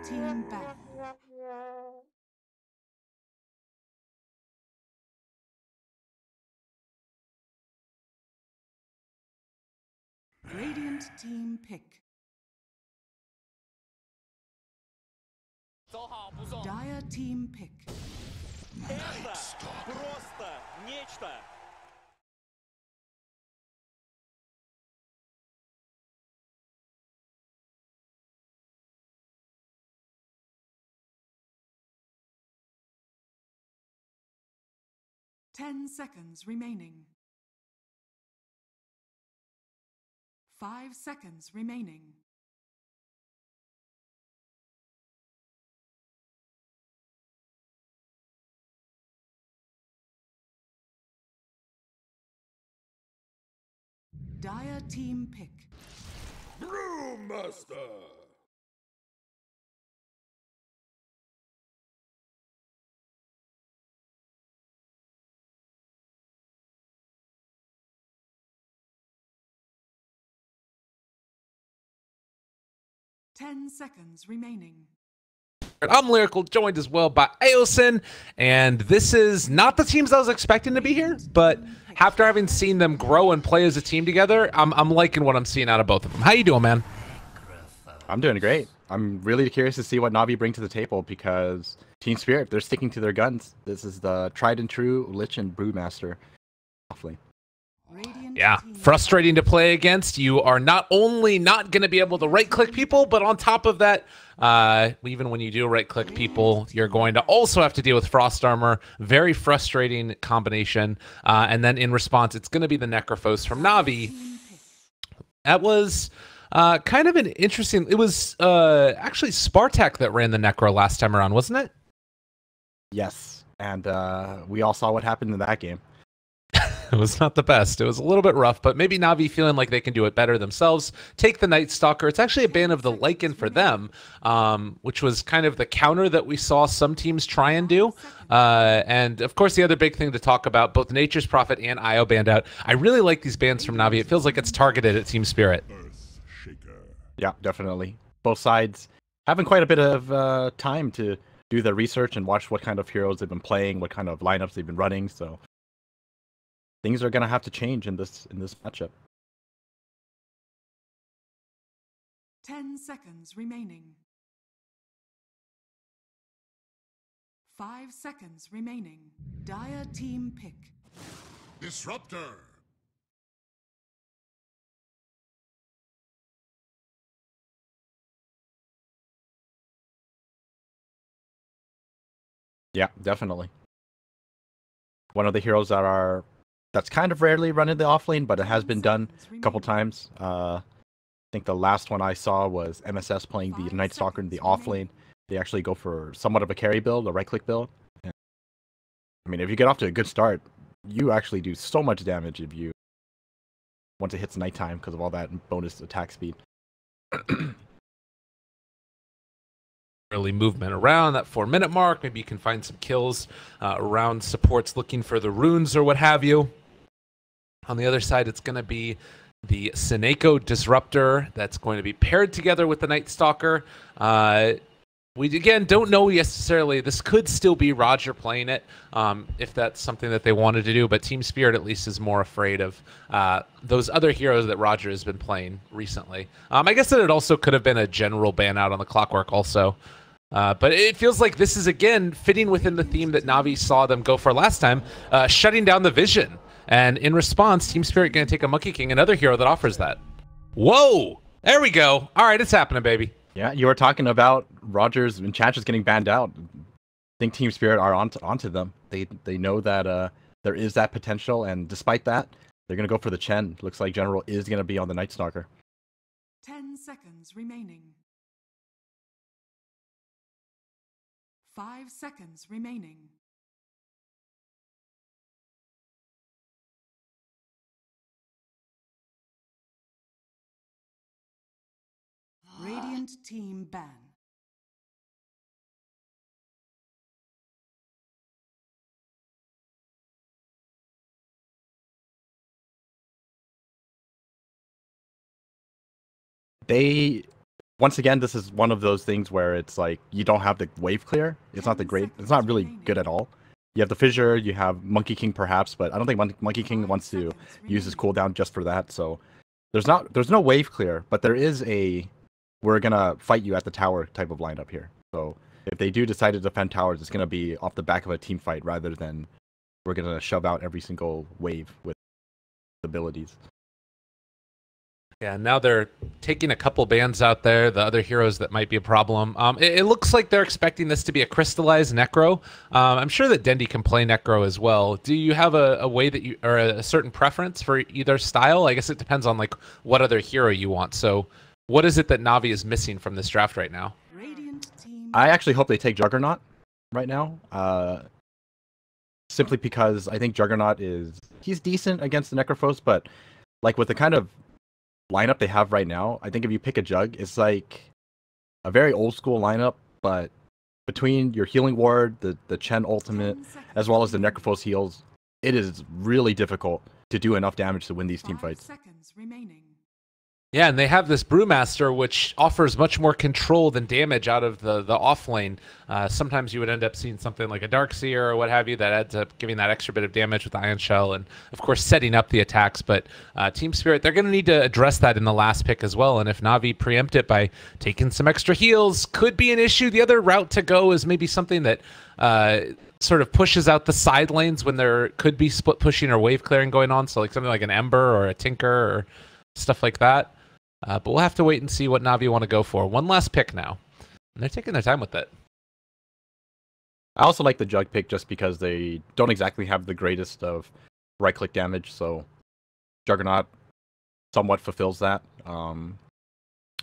team ban. Radiant team pick. Dire team pick. Это просто нечто. Ten seconds remaining. 5 seconds remaining. Dire team pick. Brewmaster! Ten seconds remaining. I'm Lyrical, joined as well by Aosin, and this is not the teams I was expecting to be here, but after having seen them grow and play as a team together, I'm liking what I'm seeing out of both of them. How you doing, man? I'm doing great. I'm really curious to see what Na'Vi bring to the table because Team Spirit, they're sticking to their guns. This is the tried and true Lich and Brewmaster offlane. Yeah, frustrating to play against. You are not only not going to be able to right-click people, but on top of that, even when you do right-click people, you're going to also have to deal with Frost Armor. Very frustrating combination. And then in response, it's going to be the Necrophos from Na'Vi. That was kind of an interesting... It was actually Spartak that ran the Necro last time around, wasn't it? Yes, and we all saw what happened in that game. It was not the best. It was a little bit rough, but maybe Na'Vi feeling like they can do it better themselves. Take the Night Stalker. It's actually a ban of the Lycan for them, which was kind of the counter that we saw some teams try and do. And, of course, the other big thing to talk about, both Nature's Prophet and IO banned out. I really like these bans from Na'Vi. It feels like it's targeted at Team Spirit. Yeah, definitely. Both sides having quite a bit of time to do their research and watch what kind of heroes they've been playing, what kind of lineups they've been running, so... things are going to have to change in this matchup. 10 seconds remaining. 5 seconds remaining. Dire team pick. Disruptor! Yeah, definitely. One of the heroes that's kind of rarely run in the offlane, but it has been done a couple times. I think the last one I saw was MSS playing the Night Stalker in the offlane. They actually go for somewhat of a carry build, a right-click build. And, I mean, if you get off to a good start, you actually do so much damage if you once it hits nighttime because of all that bonus attack speed. Early movement around that 4-minute mark. Maybe you can find some kills around supports looking for the runes or what have you. On the other side, it's going to be the Seneko Disruptor that's going to be paired together with the Night Stalker. We, again, don't know necessarily. This could still be Roger playing it if that's something that they wanted to do, but Team Spirit at least is more afraid of those other heroes that Roger has been playing recently. I guess that it also could have been a general ban out on the Clockwork also. But it feels like this is, again, fitting within the theme that Na'Vi saw them go for last time, shutting down the Vision. And in response, Team Spirit going to take a Monkey King, another hero that offers that. Whoa! There we go. All right, it's happening, baby. Yeah, you were talking about Rogers and Enchantress getting banned out. I think Team Spirit are onto them. They know that there is that potential, and despite that, they're going to go for the Chen. Looks like General is going to be on the Night Stalker. 10 seconds remaining. 5 seconds remaining. Radiant team ban. They once again, this is one of those things where it's like you don't have the wave clear. It's not the great. It's not really good at all. You have the fissure. You have Monkey King perhaps, but I don't think Monkey King wants to use his cooldown just for that. So there's no wave clear, but there is a we're gonna fight you at the tower type of lineup here. So if they do decide to defend towers, it's gonna be off the back of a team fight rather than we're gonna shove out every single wave with abilities. Yeah, now they're taking a couple bans out there, the other heroes that might be a problem. It looks like they're expecting this to be a crystallized Necro. I'm sure that Dendi can play Necro as well. Do you have a way that you, or a certain preference for either style? I guess it depends on like what other hero you want. So what is it that Navi is missing from this draft right now? I actually hope they take Juggernaut right now. Simply because I think Juggernaut he's decent against the Necrophos, but like with the kind of lineup they have right now, I think if you pick a Jug, it's like a very old school lineup, but between your healing ward, the Chen ultimate, as well as the Necrophos heals, it is really difficult to do enough damage to win these team fights. Yeah, and they have this Brewmaster, which offers much more control than damage out of the off lane. Sometimes you would end up seeing something like a Darkseer or what have you that ends up giving that extra bit of damage with the Ion Shell and, of course, setting up the attacks. But Team Spirit, they're going to need to address that in the last pick as well. And if Navi preempt it by taking some extra heals, could be an issue. The other route to go is maybe something that sort of pushes out the side lanes when there could be split pushing or wave clearing going on. So like something like an Ember or a Tinker or stuff like that. But we'll have to wait and see what Navi want to go for. One last pick now. And they're taking their time with it. I also like the Jug pick just because they don't exactly have the greatest of right-click damage, so Juggernaut somewhat fulfills that.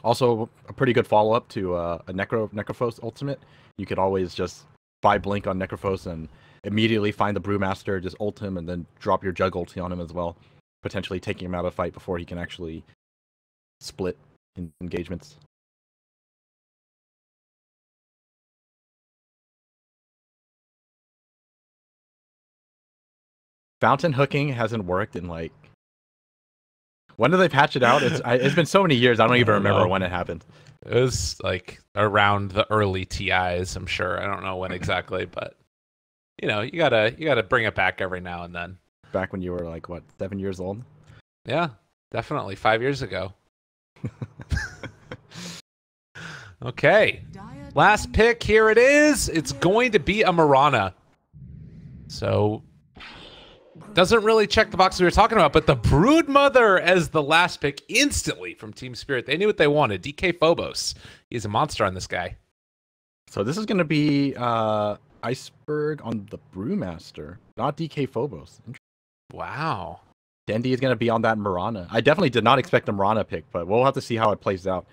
Also, a pretty good follow-up to a Necrophos ultimate. You could always just buy Blink on Necrophos and immediately find the Brewmaster, just ult him, and then drop your Jug ulti on him as well, potentially taking him out of the fight before he can actually split in engagements. Fountain hooking hasn't worked in like... When did they patch it out? It's been so many years, I don't even remember when it happened. It was like around the early TIs, I'm sure. I don't know when exactly, but you know, you gotta bring it back every now and then. Back when you were like, what, 7 years old? Yeah, definitely 5 years ago. Okay, last pick, here it is. It's going to be a Mirana. So, doesn't really check the box we were talking about, but the Broodmother as the last pick instantly from Team Spirit. They knew what they wanted. DK Phobos. He's a monster on this guy. So this is going to be Iceberg on the Brewmaster, not DK Phobos. Wow. Dendi is going to be on that Mirana. I definitely did not expect a Mirana pick, but we'll have to see how it plays out.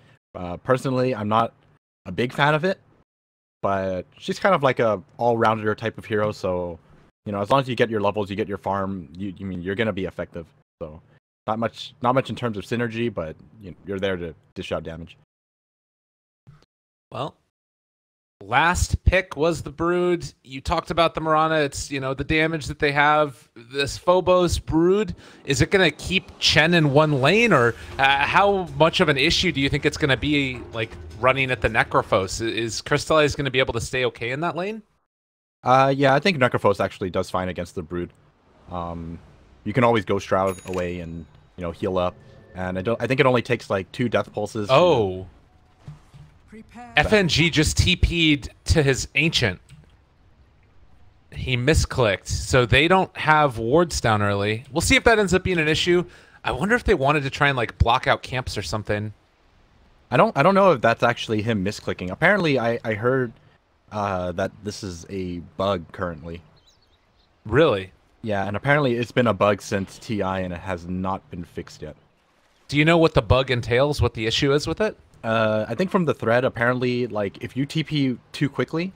Personally, I'm not a big fan of it, but she's kind of like a all-rounder type of hero, so you know, as long as you get your levels, you get your farm, you're going to be effective. So not much in terms of synergy, but you're there to dish out damage. Well, last pick was the Brood. You talked about the Mirana. It's, you know, the damage that they have. This Phobos Brood, is it going to keep Chen in one lane, or how much of an issue do you think it's going to be, like, running at the Necrophos? Is Crystallize going to be able to stay okay in that lane? Yeah, I think Necrophos actually does fine against the Brood. You can always Ghost Shroud away and, you know, heal up. And I think it only takes, like, 2 death pulses. Oh. FNG just TP'd to his Ancient. He misclicked, so they don't have wards down early. We'll see if that ends up being an issue. I wonder if they wanted to try and like block out camps or something. I don't know if that's actually him misclicking. Apparently, I heard that this is a bug currently. Really? Yeah, and apparently it's been a bug since TI and it has not been fixed yet. Do you know what the bug entails? What the issue is with it? I think from the thread, apparently, like, if you TP too quickly,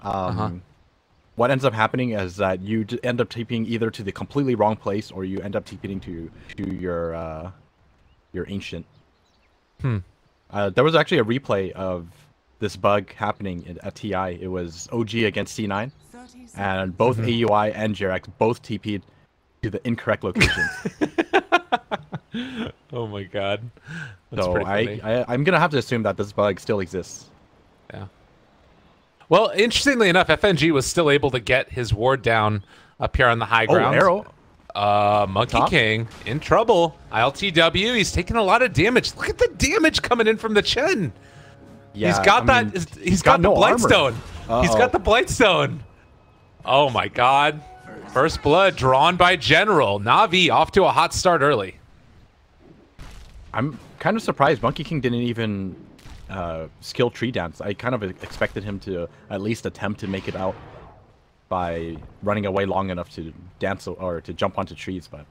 what ends up happening is that you end up TPing either to the completely wrong place, or you end up TPing to your Ancient. There was actually a replay of this bug happening at TI. It was OG against C9, and both AUI and JRX both TP'd to the incorrect locations. Oh my god. That's So pretty funny. I'm gonna have to assume that this bug still exists. Yeah. Well, interestingly enough, FNG was still able to get his ward down up here on the high ground. Oh, arrow. Monkey Top. King in trouble. ILTW, he's taking a lot of damage. Look at the damage coming in from the Chen. Yeah, He's got I mean, he's got the no armor. Blightstone. He's got the Blightstone. Oh my god. First blood drawn by General. Na'Vi off to a hot start early. I'm kind of surprised Monkey King didn't even skill tree dance. I kind of expected him to at least attempt to make it out by running away long enough to dance or to jump onto trees, but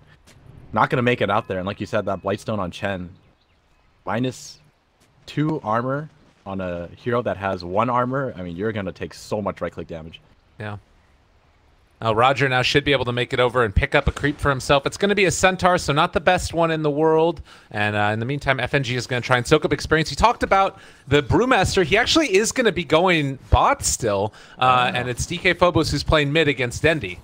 not going to make it out there. And like you said, that Blightstone on Chen, -2 armor on a hero that has 1 armor. I mean, you're going to take so much right-click damage. Yeah. Roger now should be able to make it over and pick up a creep for himself. It's going to be a Centaur, so not the best one in the world. And in the meantime, FNG is going to try and soak up experience. He talked about the Brewmaster. He actually is going to be going bot still, and it's DK Phobos who's playing mid against Dendi.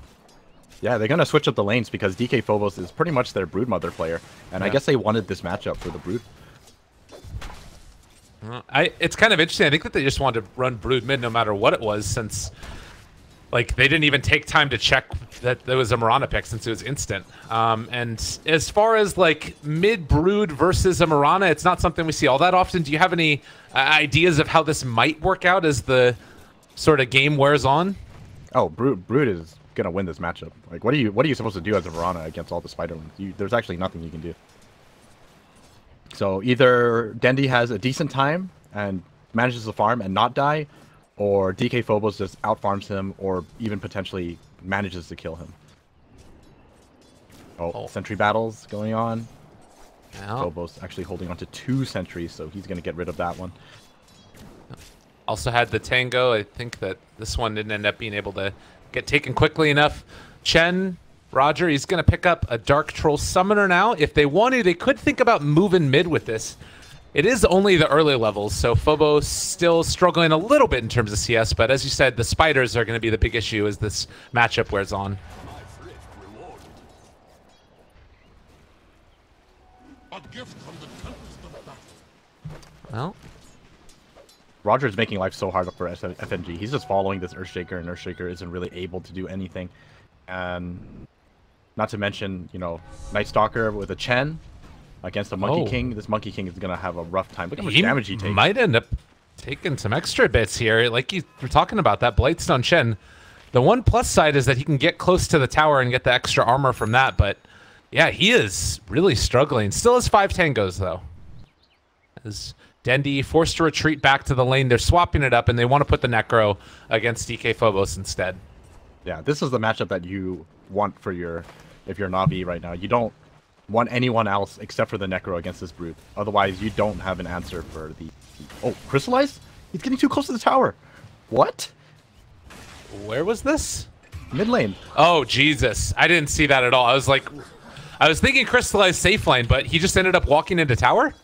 Yeah, they're going to switch up the lanes because DK Phobos is pretty much their Broodmother player. And I guess they wanted this matchup for the Brood. It's kind of interesting. I think that they just wanted to run Brood mid no matter what it was, since like they didn't even take time to check that there was a Mirana pick since it was instant. And as far as like mid Brood versus a Mirana, it's not something we see all that often. Do you have any ideas of how this might work out as the sort of game wears on? Oh, Brood is gonna win this matchup. Like, what are you supposed to do as a Mirana against all the Spiderlings? There's actually nothing you can do. So either Dendi has a decent time and manages to farm and not die, or DK Phobos just outfarms him, or even potentially manages to kill him. Oh, sentry battles going on. Yeah. Phobos actually holding on to 2 sentries, so he's gonna get rid of that one. Also had the Tango. I think that this one didn't end up being able to get taken quickly enough. Chen, Roger, he's going to pick up a Dark Troll Summoner now. If they want to, they could think about moving mid with this. It is only the early levels, so Phobos still struggling a little bit in terms of CS, but as you said, the spiders are going to be the big issue as this matchup wears on. A gift from the tempest of battle. Well, Roger's making life so hard for FNG. He's just following this Earthshaker, and Earthshaker isn't really able to do anything. And not to mention, you know, Night Stalker with a Chen against a Monkey King. This Monkey King is going to have a rough time. Look how much damage he takes. Might end up taking some extra bits here. Like you were talking about, that Blightstone Chen. The one plus side is that he can get close to the tower and get the extra armor from that. But yeah, he is really struggling. Still has 5 tangos, though. As Dendi forced to retreat back to the lane. They're swapping it up, and they want to put the Necro against DK Phobos instead. Yeah, this is the matchup that you want for if you're Na'Vi right now. You don't want anyone else except for the Necro against this Brood. Otherwise, you don't have an answer for the... Oh, Crystallized? He's getting too close to the tower. What? Where was this? Mid lane. Oh, Jesus. I didn't see that at all. I was like... I was thinking Crystallized safe lane, but he just ended up walking into tower?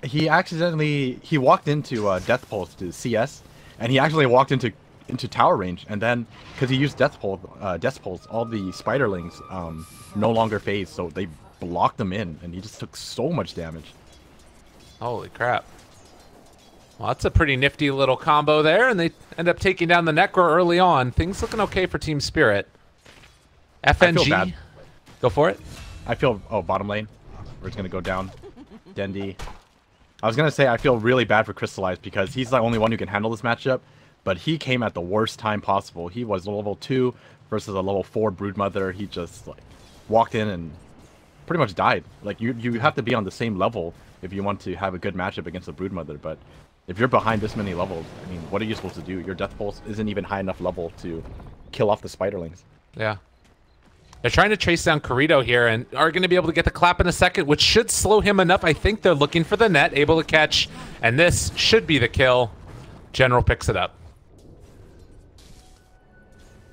He walked into Death Pulse to CS, and he actually walked into tower range, and then because he used Death Pulse, all the Spiderlings no longer phase, so they blocked him in, and he just took so much damage. Holy crap. Well, that's a pretty nifty little combo there, and they end up taking down the Necro early on. Things looking okay for Team Spirit. FNG, I feel bad. Go for it. I feel, bottom lane, we're just gonna go down. Dendi. I was gonna say I feel really bad for Crystallized because he's the only one who can handle this matchup, but he came at the worst time possible. He was level 2 versus a level 4 Broodmother. He just like walked in and pretty much died. Like you have to be on the same level if you want to have a good matchup against a Broodmother. But if you're behind this many levels, I mean, what are you supposed to do? Your Death Pulse isn't even high enough level to kill off the Spiderlings. Yeah. They're trying to chase down Corrido here and are going to be able to get the clap in a second, which should slow him enough. I think they're looking for the net, able to catch, and this should be the kill. General picks it up.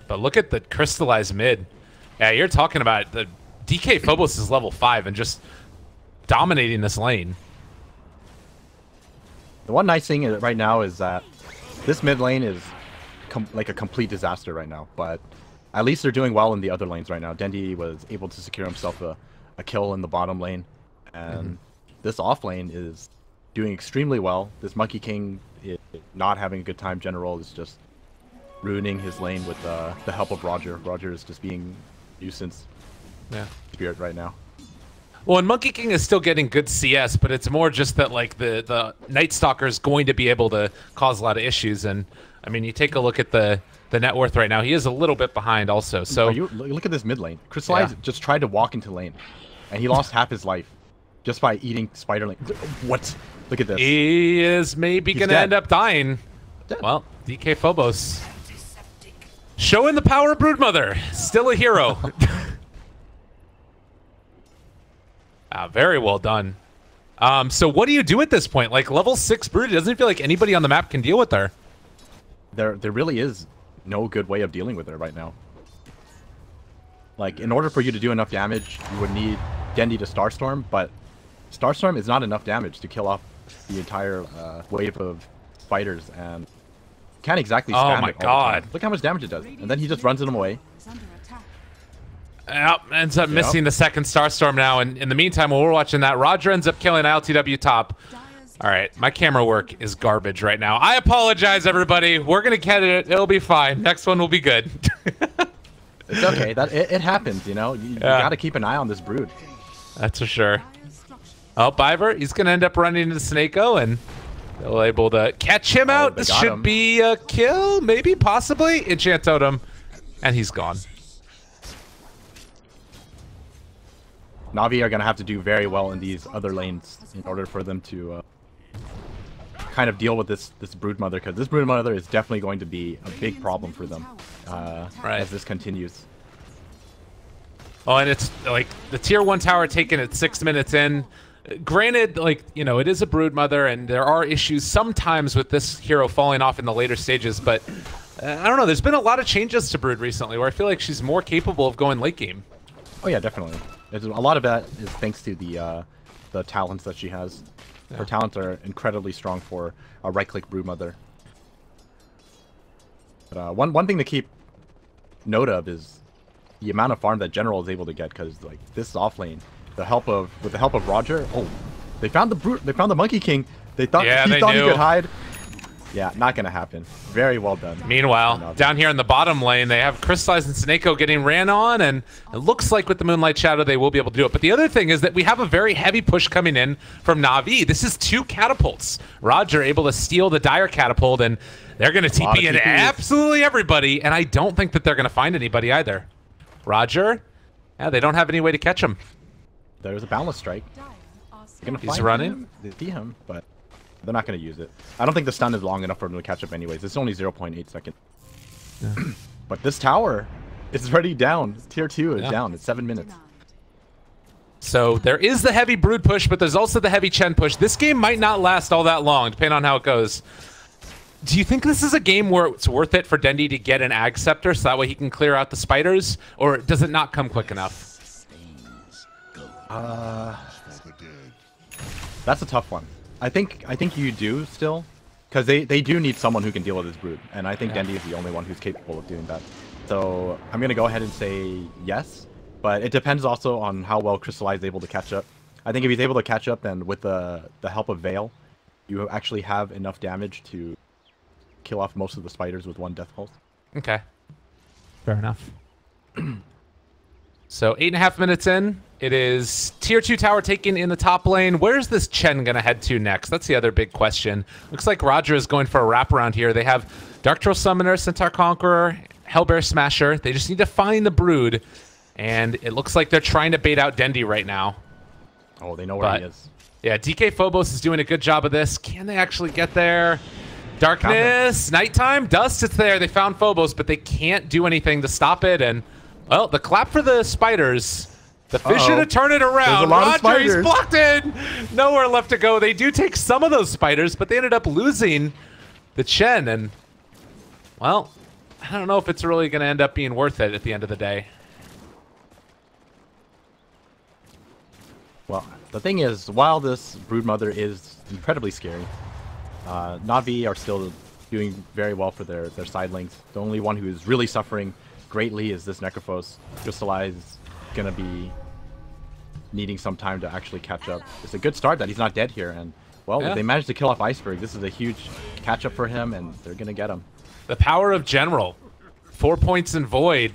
But look at the Crystallized mid. Yeah, you're talking about the DK Phobos is level 5 and just dominating this lane. The one nice thing right now is that this mid lane is like a complete disaster right now, but at least they're doing well in the other lanes right now. Dendi was able to secure himself a kill in the bottom lane, And this off lane is doing extremely well. This Monkey King is not having a good time. General is just ruining his lane with the help of Roger. Roger is just being nuisance spirit right now. Well, and Monkey King is still getting good CS, but it's more just that like the Night Stalker is going to be able to cause a lot of issues. And I mean, you take a look at the net worth right now; he is a little bit behind also. So look at this mid lane. Crystallize just tried to walk into lane, and he lost half his life just by eating spider lane. What? Look at this. He is maybe going to end up dying. Dead. Well, DK Phobos showing the power of Broodmother. Still a hero. Very well done. So what do you do at this point? Like level 6 Brood, it doesn't feel like anybody on the map can deal with her. There really is no good way of dealing with her right now. Like, in order for you to do enough damage, you would need Dendi to Starstorm, but Starstorm is not enough damage to kill off the entire wave of spiders, and can't exactly spam it all the time. Look how much damage it does. And then he just runs them away. Yep, ends up missing the second Starstorm now, and in the meantime, while we're watching that, Roger ends up killing LTW top. All right, my camera work is garbage right now. I apologize, everybody. We're going to get it. It'll be fine. Next one will be good. It's okay. It happens, you know? You got to keep an eye on this Brood. That's for sure. Oh, Ivor, he's going to end up running into Snako, and they'll able to catch him out. This should be a kill, maybe, possibly. Enchant Totem, and he's gone. Na'Vi are going to have to do very well in these other lanes in order for them to kind of deal with this Broodmother, because this Broodmother is definitely going to be a big problem for them as this continues. Oh, and it's like the tier 1 tower taken at 6 minutes in. Granted, like, you know, it is a Broodmother, and there are issues sometimes with this hero falling off in the later stages, but I don't know, there's been a lot of changes to Brood recently where I feel like she's more capable of going late game. Oh yeah, definitely. A lot of that is thanks to the talents that she has. Her talents are incredibly strong for a right-click Broodmother. But one thing to keep note of is the amount of farm that General is able to get, because like this off lane, with the help of Roger, they found the Monkey King. They thought he could hide. Yeah, not gonna happen. Very well done. Meanwhile, down here in the bottom lane, they have Crystallize and Snako getting ran on, and it looks like with the Moonlight Shadow, they will be able to do it. But the other thing is that we have a very heavy push coming in from Na'Vi. This is 2 catapults. Roger able to steal the Dire catapult, and they're gonna TP in absolutely everybody, and I don't think that they're gonna find anybody either. Roger, they don't have any way to catch him. There's a Boundless Strike. He's running. They see him, but they're not going to use it. I don't think the stun is long enough for them to catch up anyways. It's only 0.8 seconds. Yeah. But this tower is already down. Tier 2 is down. It's 7 minutes. So there is the heavy Brood push, but there's also the heavy Chen push. This game might not last all that long, depending on how it goes. Do you think this is a game where it's worth it for Dendi to get an Ag Scepter so that way he can clear out the spiders? Or does it not come quick enough? That's a tough one. I think you do still, because they do need someone who can deal with this Brood, and I think Dendi is the only one who's capable of doing that. So I'm gonna go ahead and say yes, but it depends also on how well Crystallize is able to catch up. I think if he's able to catch up, then with the help of Veil, you actually have enough damage to kill off most of the spiders with 1 Death Pulse. Okay, fair enough. So 8.5 minutes in, it is tier 2 tower taken in the top lane. Where's this Chen gonna head to next? That's the other big question. Looks like Roger is going for a wraparound here. They have Dark Troll Summoner, Centaur Conqueror, Hellbear Smasher. They just need to find the Brood, and it looks like they're trying to bait out Dendi right now. Oh, they know where he is. Yeah, DK Phobos is doing a good job of this. Can they actually get there? Darkness, nighttime, dust, it's there. They found Phobos, but they can't do anything to stop it, and well, the clap for the spiders. The Fissure to turn it around. Roger, he's blocked in. Nowhere left to go. They do take some of those spiders, but they ended up losing the Chen. And, well, I don't know if it's really going to end up being worth it at the end of the day. Well, the thing is, while this Broodmother is incredibly scary, Na'Vi are still doing very well for their side lanes. The only one who is really suffering greatly is this Necrophos. Crystallize is gonna be needing some time to actually catch up. It's a good start that he's not dead here, and well, Yeah. if they manage to kill off Iceberg, this is a huge catch up for him, and they're gonna get him. The power of General. 4 points in Void,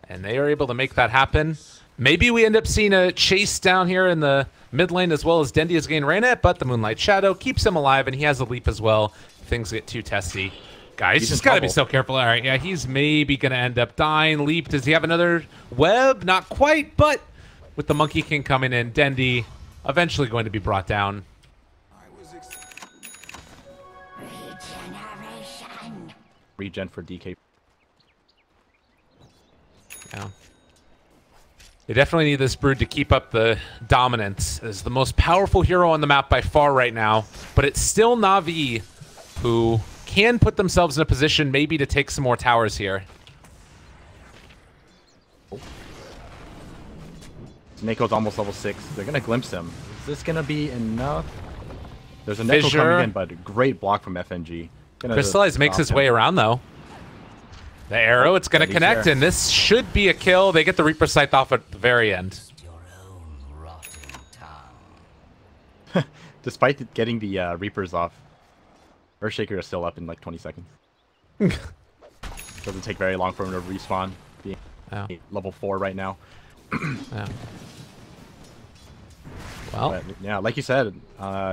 and they are able to make that happen. Maybe we end up seeing a chase down here in the mid lane as well as Dendi is getting ran at, but the Moonlight Shadow keeps him alive, and he has a leap as well. Things get too testy. Guys, He's just in got to be trouble. so careful. All right, yeah, he's maybe going to end up dying. Leap, does he have another web? Not quite, but with the Monkey King coming in, Dendi eventually going to be brought down. Regen for DK. Yeah. They definitely need this Brood to keep up the dominance as the most powerful hero on the map by far right now. But it's still Na'Vi who can put themselves in a position maybe to take some more towers here. Neko's almost level 6. They're gonna glimpse him. Is this gonna be enough? There's a Neko Fissure. coming in, but a great block from FNG. Gonna Crystallize just makes stop his him. way around though. The arrow, it's going to Dendi's connect, there. and this should be a kill. They get the Reaper Scythe off at the very end. Despite getting the Reapers off, Earthshaker is still up in like 20 seconds. Doesn't take very long for him to respawn. Being Yeah. level 4 right now. Yeah. Well, But yeah, like you said,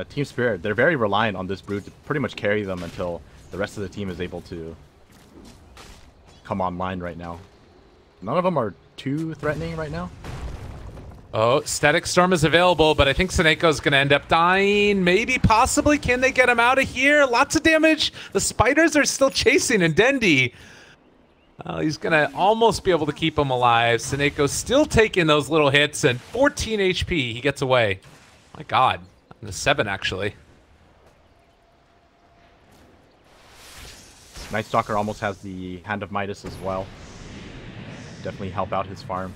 Team Spirit, they're very reliant on this Brood to pretty much carry them until the rest of the team is able to come online right now. None of them are too threatening right now. oh, Static Storm is available, but I think Seneco's going to end up dying. Maybe, possibly. Can they get him out of here? Lots of damage. The spiders are still chasing, and Dendi, he's going to almost be able to keep him alive. Seneco's still taking those little hits, and 14 HP. He gets away. My God. The 7, actually. Night Stalker almost has the Hand of Midas as well. Definitely help out his farm.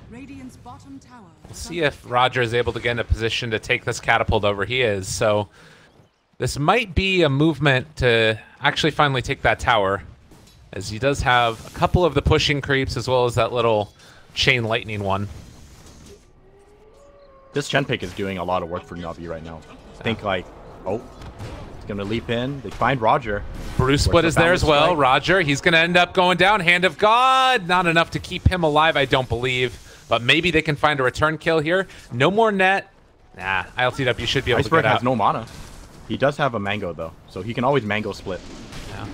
Radiant's bottom tower. We'll see if Roger is able to get in a position to take this catapult over. He is. So this might be a movement to actually finally take that tower, as he does have a couple of the pushing creeps as well as that little chain lightning one. This Chen pick is doing a lot of work for Na'Vi right now. I think like, oh, he's gonna leap in. They find Roger. Bruce Split is there as well. Roger, he's going to end up going down. Hand of God, not enough to keep him alive, I don't believe. But maybe they can find a return kill here. No more net. Nah, ILTW should be able Iceberg to get has out. no mana. He does have a Mango though, so he can always Mango split. Yeah.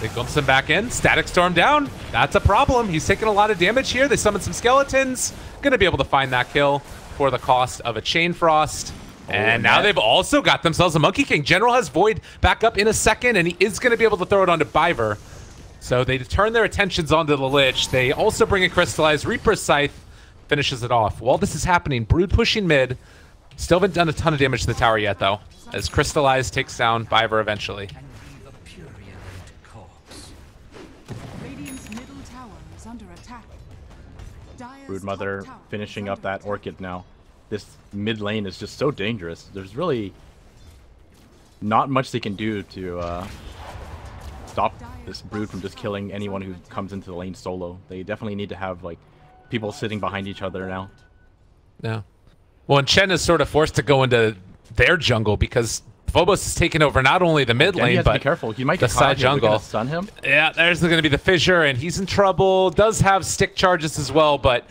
They glimpse him back in. Static Storm down. That's a problem. He's taking a lot of damage here. They summon some skeletons. Going to be able to find that kill for the cost of a Chain Frost. And now they've also got themselves a Monkey King. General has Void back up in a second, and he is going to be able to throw it onto Biver. So they turn their attentions onto the Lich. They also bring a Crystallized. Reaper's Scythe finishes it off. While this is happening, Brood pushing mid. Still haven't done a ton of damage to the tower yet, though, as Crystallized takes down Biver eventually. Radiant's middle tower is under attack. Dire's Broodmother top tower is finishing under up that attack. Orchid now. This mid lane is just so dangerous. There's really not much they can do to stop this Brood from just killing anyone who comes into the lane solo. They definitely need to have like people sitting behind each other now. Yeah. Well, and Chen is sort of forced to go into their jungle because Phobos is taking over not only the mid Again, he lane, has to be but careful. He might the get caught. side They're gonna jungle. stun him. Yeah, there's going to be the fissure, and he's in trouble. Does have stick charges as well, but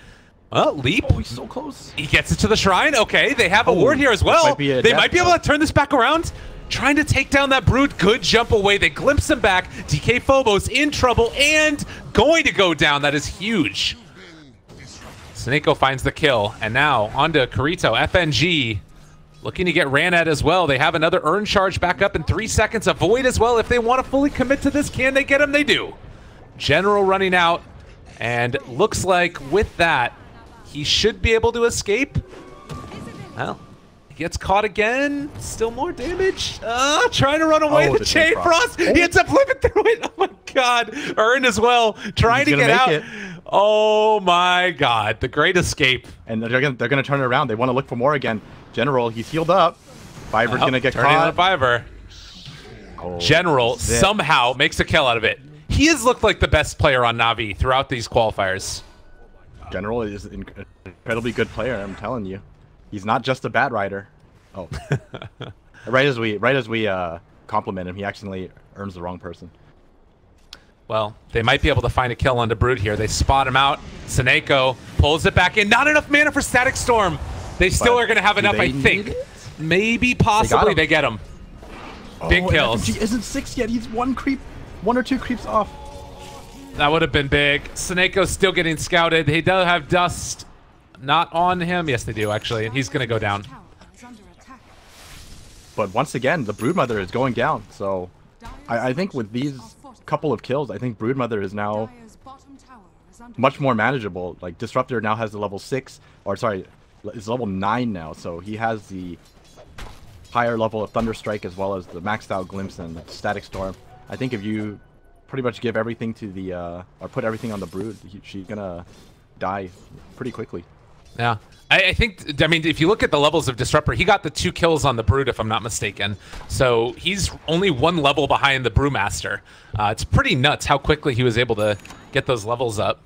leap. Oh, he's so close. He gets it to the shrine. Okay, they have a Oh, ward here as this well. might be a They death might be able to turn this back around. Trying to take down that Brood. Good jump away. They glimpse him back. DK Phobos in trouble and going to go down. That is huge. Snako finds the kill. And now onto Kirito. FNG looking to get ran at as well. They have another Urn Charge back up in 3 seconds. A Void as well. If they want to fully commit to this, can they get him? They do. General running out. And looks like with that, he should be able to escape. Well, he gets caught again. Still more damage. Trying to run away. Oh, The Chain Frost. Oh. He ends up living through it. Oh my God. Urn as well. Trying He's to gonna get out. make it. Oh my God. The great escape. And they're gonna turn it around. They want to look for more again. General, he's healed up. Fiver's gonna get turning caught. on Fiverr. Oh, General zip. somehow makes a kill out of it. He has looked like the best player on Na'Vi throughout these qualifiers. General is an incredibly good player. I'm telling you, he's not just a bad rider. Oh, right as we compliment him, he actually earns the wrong person. Well, they might be able to find a kill onto Brood here. They spot him out. Seneko pulls it back in. Not enough mana for Static Storm. They still are going to have enough, I think. Maybe, possibly, they get him. Big kills. FMG isn't 6 yet. He's one or two creeps off. That would have been big. Seneko's still getting scouted. He does have dust not on him. Yes, they do, actually. And he's going to go down. But once again, the Broodmother is going down. So I think with these couple of kills, I think Broodmother is now much more manageable. Like, Disruptor now has the level 6. Or, sorry, it's level 9 now. So he has the higher level of Thunderstrike as well as the maxed out Glimpse and Static Storm. I think if you pretty much give everything to the or put everything on the Brood, she's gonna die pretty quickly. Yeah, I think, I mean, if you look at the levels of Disruptor, he got the 2 kills on the Brood, if I'm not mistaken. So he's only 1 level behind the Brewmaster. It's pretty nuts how quickly he was able to get those levels up.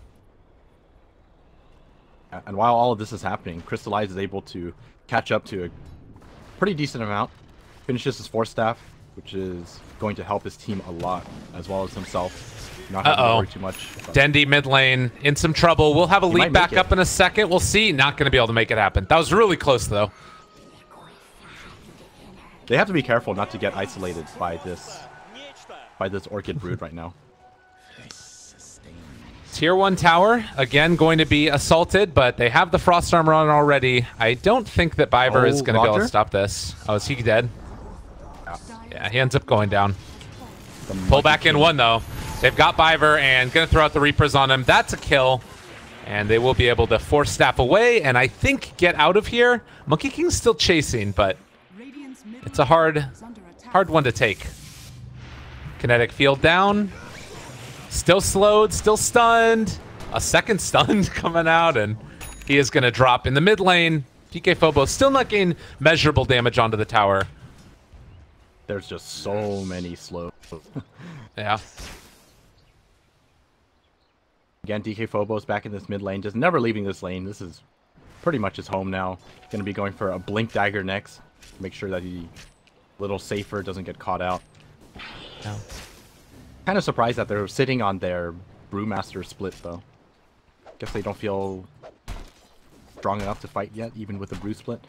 And while all of this is happening, Crystallize is able to catch up to a pretty decent amount. Finishes his Force Staff, which is going to help his team a lot, as well as himself. Not having to worry too much. Dendi mid lane in some trouble. We'll have a leap back up in a second. We'll see. Not going to be able to make it happen. That was really close, though. They have to be careful not to get isolated by this Orchid Brood right now. Tier 1 tower, again, going to be assaulted, but they have the Frost Armor on already. I don't think that Biver is going to be able to stop this. Oh, is he dead? Yeah, he ends up going down. Pull back in 1, though. They've got Biver and going to throw out the Reapers on him. That's a kill. And they will be able to Force Staff away and I think get out of here. Monkey King's still chasing, but it's a hard one to take. Kinetic Field down. Still slowed, still stunned. A second stunned coming out, and he is going to drop in the mid lane. PK Phobos still not getting measurable damage onto the tower. There's just so many slows. Yeah. Again, DK Phobos back in this mid lane, just never leaving this lane. This is pretty much his home now. Going to be going for a Blink Dagger next. Make sure that he a little safer, doesn't get caught out. Yeah. Kind of surprised that they're sitting on their Brewmaster split, though. Guess they don't feel strong enough to fight yet, even with the Brew split.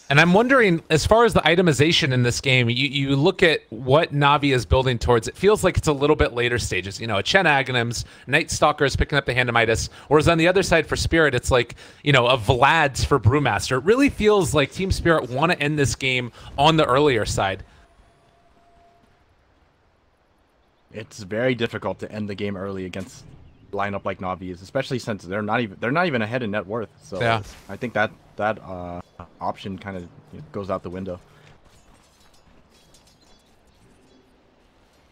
And I'm wondering, as far as the itemization in this game, you look at what Na'Vi is building towards, it feels like it's a little bit later stages. You know, a Chen Aghanims, Night Stalker is picking up the Hand of Midas, whereas on the other side for Spirit, it's like, you know, a Vlad's for Brewmaster. It really feels like Team Spirit want to end this game on the earlier side. It's very difficult to end the game early against a lineup like Na'Vi's, especially since they're not even ahead in net worth. So yeah. I think that option kind of goes out the window.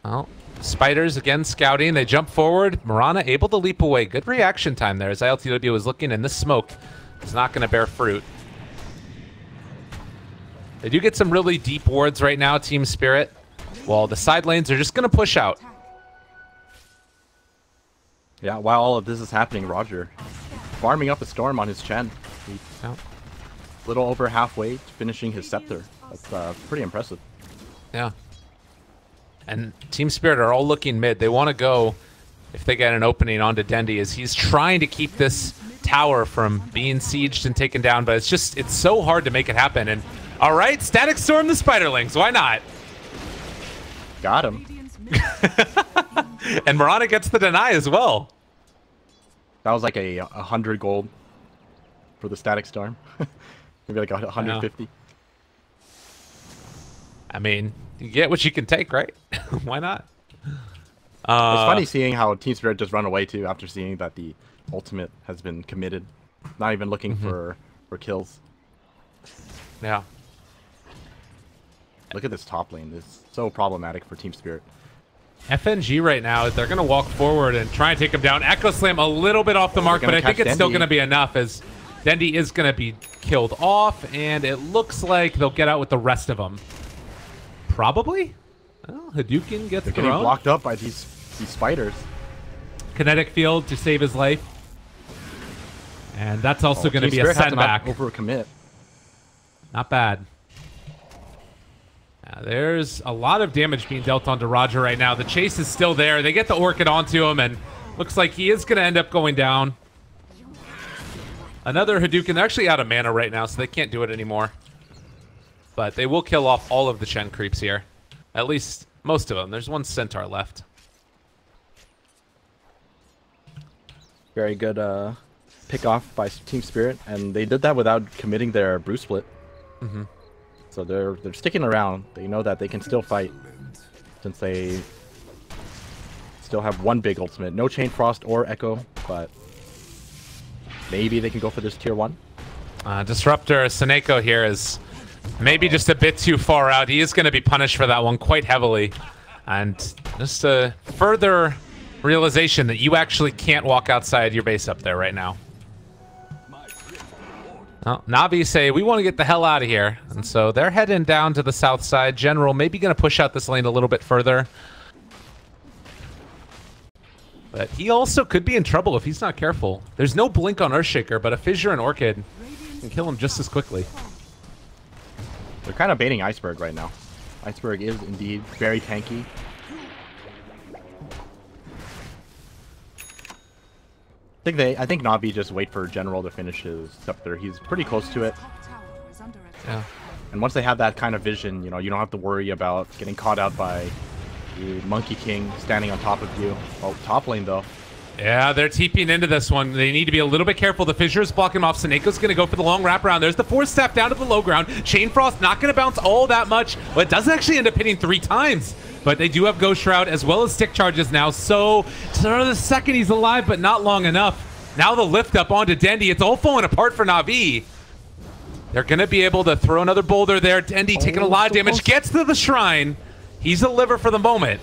Well, Spiders again scouting. They jump forward. Mirana able to leap away. Good reaction time there as ILTW was looking, and this smoke is not going to bear fruit. They do get some really deep wards right now, Team Spirit. While the side lanes are just going to push out. Yeah, while all of this is happening, Roger farming up a Storm on his Chen. He's a little over halfway to finishing his Scepter. That's pretty impressive. Yeah. And Team Spirit are all looking mid. They want to go, if they get an opening, onto Dendi, as he's trying to keep this tower from being sieged and taken down, but it's so hard to make it happen. And all right, Static Storm the Spiderlings. Why not? Got him. And Mirana gets the deny as well. That was like 100 gold for the Static Storm. Maybe like 150. I mean, you get what you can take, right? Why not? It's funny seeing how Team Spirit just run away too after seeing that the ultimate has been committed. Not even looking for kills. Yeah. Look at this top lane. It's so problematic for Team Spirit. FNG right now, they're going to walk forward and try and take him down. Echo Slam a little bit off the mark, but I think it's still going to be enough as Dendi is going to be killed off, and it looks like they'll get out with the rest of them. Probably? Well, Hadouken gets thrown. They're getting blocked up by these spiders. Kinetic Field to save his life. And that's also going to Team be a Spirit has to not setback. overcommit. Not bad. There's a lot of damage being dealt onto Roger right now. The chase is still there. They get the Orchid onto him, and looks like he is going to end up going down. Another Hadouken. They're actually out of mana right now, so they can't do it anymore. But they will kill off all of the Chen creeps here. At least most of them. There's one Centaur left. Very good pick off by Team Spirit, and they did that without committing their brew split. Mm-hmm. So they're sticking around. They know that they can still fight, since they still have one big ultimate. No Chain Frost or Echo, but maybe they can go for this tier 1. Disruptor Seneko here is maybe just a bit too far out. He is going to be punished for that one quite heavily. And just a further realization that you actually can't walk outside your base up there right now. Well, Na'Vi say, we want to get the hell out of here. And so they're heading down to the south side. General maybe going to push out this lane a little bit further. But he also could be in trouble if he's not careful. There's no blink on Earthshaker, but a Fissure and Orchid can kill him just as quickly. They're kind of baiting Iceberg right now. Iceberg is indeed very tanky. I think Na'Vi just wait for General to finish his scepter. He's pretty close to it. Yeah. And once they have that kind of vision, you know, you don't have to worry about getting caught out by the Monkey King standing on top of you. Oh, top lane though. Yeah, they're TPing into this one. They need to be a little bit careful. The Fissure is blocking him off. Seneco's going to go for the long wraparound. There's the Force Staff down to the low ground. Chain Frost not going to bounce all that much, but it does actually end up hitting 3 times. But they do have Ghost Shroud as well as stick charges now. So, the second he's alive, but not long enough. Now the lift up onto Dendi. It's all falling apart for Na'Vi. They're going to be able to throw another boulder there. Dendi taking a lot of damage. Gets to the shrine. He's a liver for the moment.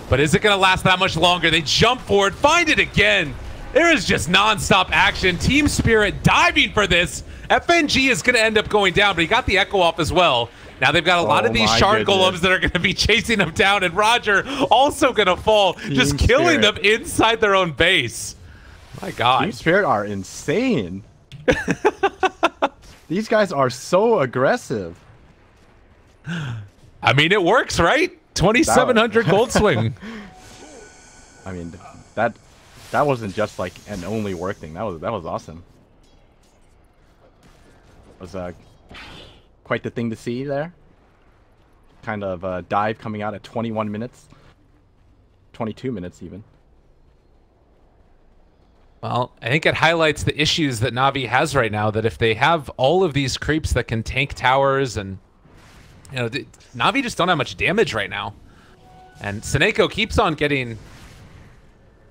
But is it going to last that much longer? They jump forward, find it again. There is just non-stop action. Team Spirit diving for this. FNG is going to end up going down, but he got the Echo off as well. Now they've got a lot of these shard golems that are going to be chasing them down, and Roger also going to fall, just killing them inside their own base. My God. Team Spirit are insane. These guys are so aggressive. I mean, it works, right? 2,700 gold swing. I mean, that wasn't just like an only work thing. That was awesome. It was quite the thing to see there. Kind of dive coming out at 21 minutes, 22 minutes even. Well, I think it highlights the issues that Na'Vi has right now, that if they have all of these creeps that can tank towers, and you know, Na'Vi just don't have much damage right now. And Seneko keeps on getting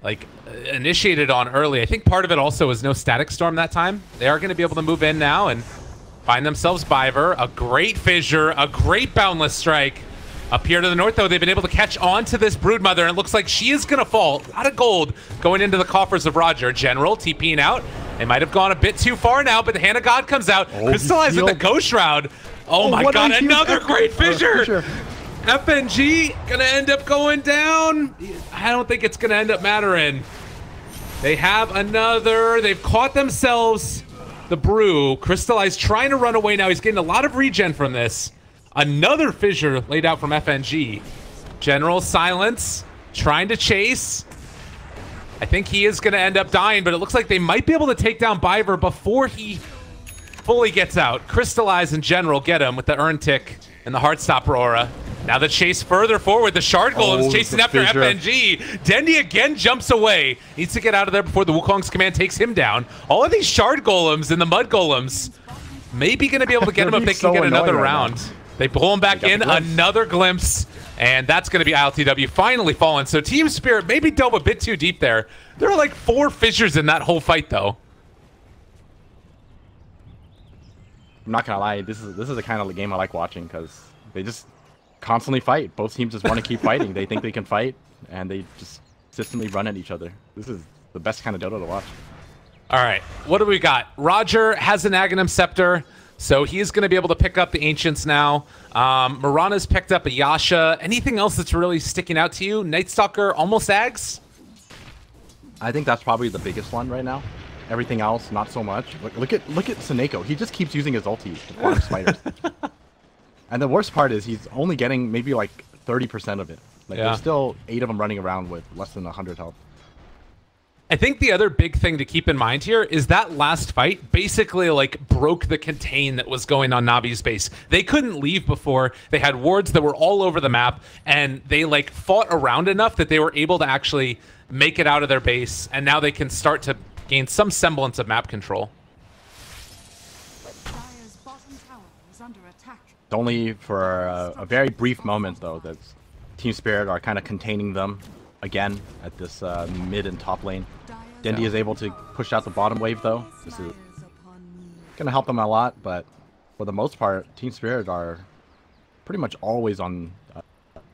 like initiated on early. I think part of it also was no Static Storm that time. They are going to be able to move in now and find themselves Biver. A great Fissure, a great Boundless Strike. Up here to the north, though, they've been able to catch on to this Broodmother, and it looks like she is going to fall. A lot of gold going into the coffers of Roger. General TPing out. They might have gone a bit too far now, but the Hand of God comes out. Crystallize with the Ghost Shroud. Oh my God, another great Fissure. FNG going to end up going down. I don't think it's going to end up mattering. They have another. They've caught themselves the Brew. Crystallize trying to run away now. He's getting a lot of regen from this. Another Fissure laid out from FNG. General silence, trying to chase. I think he is going to end up dying, but it looks like they might be able to take down Biver before he fully gets out. Crystallize and General get him with the Urn Tick and the Heartstopper Aura. Now the chase further forward. The Shard Golem's chasing after FNG. Dendi again jumps away. Needs to get out of there before the Wukong's command takes him down. All of these Shard Golems and the Mud Golems maybe going to be able to get him if they can get another round. They pull him back in, another glimpse, and that's going to be ILTW finally falling. So Team Spirit maybe dove a bit too deep there. There are like 4 Fissures in that whole fight, though. I'm not gonna lie, this is the kind of game I like watching, because they just constantly fight. Both teams just want to keep fighting. They think they can fight, and they just consistently run at each other. This is the best kind of Dota to watch. All right, what do we got? Roger has an Aghanim Scepter, so he's going to be able to pick up the Ancients now. Mirana's picked up a Yasha. Anything else that's really sticking out to you? Nightstalker almost Ags? I think that's probably the biggest one right now. Everything else, not so much. Look at Seneko. He just keeps using his ulti to farm spiders. And the worst part is he's only getting maybe like 30% of it. Like there's still 8 of them running around with less than 100 health. I think the other big thing to keep in mind here is that last fight basically like broke the contain that was going on Navi's base. They couldn't leave before. They had wards that were all over the map, and they like fought around enough that they were able to actually make it out of their base, and now they can start to gain some semblance of map control. Dire's bottom tower is under attack. It's only for a very brief moment though that Team Spirit are kind of containing them again at this mid and top lane. Dendi is able to push out the bottom wave though. This is going to help them a lot, but for the most part, Team Spirit are pretty much always on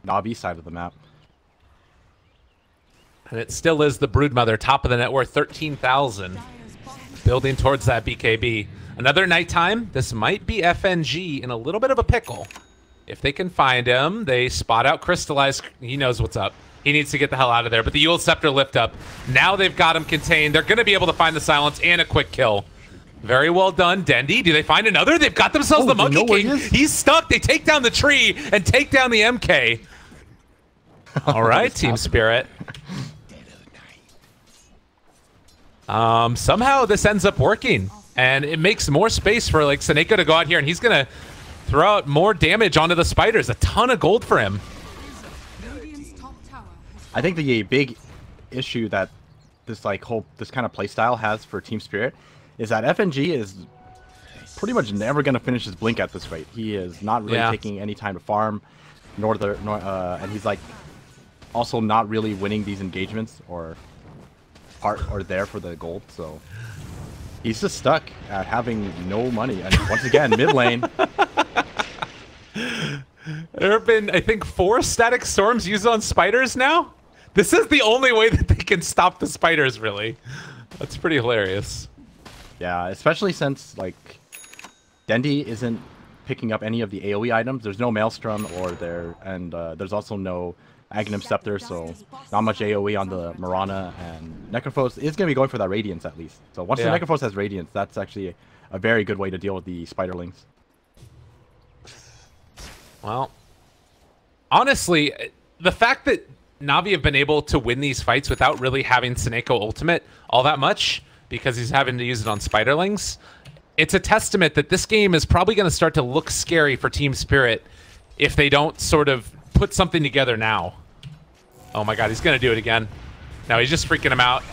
Navi's side of the map. And it still is the Broodmother, top of the net worth, 13,000. Building towards that BKB. Another nighttime. This might be FNG in a little bit of a pickle. If they can find him, they spot out Crystallize. He knows what's up. He needs to get the hell out of there. But the Eul Scepter lift up. Now they've got him contained. They're going to be able to find the silence and a quick kill. Very well done, Dendi. Do they find another? They've got themselves the Monkey King. He's stuck. They take down the tree and take down the MK. All right, Team Spirit. Somehow this ends up working, and it makes more space for like Seneko to go out here, and he's going to throw out more damage onto the spiders. A ton of gold for him. I think the big issue that this kind of playstyle has for Team Spirit is that FNG is pretty much never going to finish his blink at this rate. He is not really taking any time to farm, and he's like also not really winning these engagements or there for the gold. So he's just stuck at having no money. And once again, mid lane. There have been, I think, 4 static storms used on spiders now. This is the only way that they can stop the spiders, really. That's pretty hilarious. Yeah, especially since, like, Dendi isn't picking up any of the AoE items. There's no Maelstrom there's also no Aghanim Scepter, so not much AoE on the Mirana, and Necrophos is going to be going for that Radiance at least. So once the Necrophos has Radiance, that's actually a very good way to deal with the Spiderlings. Well, honestly, the fact that Navi have been able to win these fights without really having Seneko ultimate all that much, because he's having to use it on Spiderlings, it's a testament that this game is probably going to start to look scary for Team Spirit if they don't sort of put something together now. Oh my god, he's going to do it again. Now he's just freaking him out,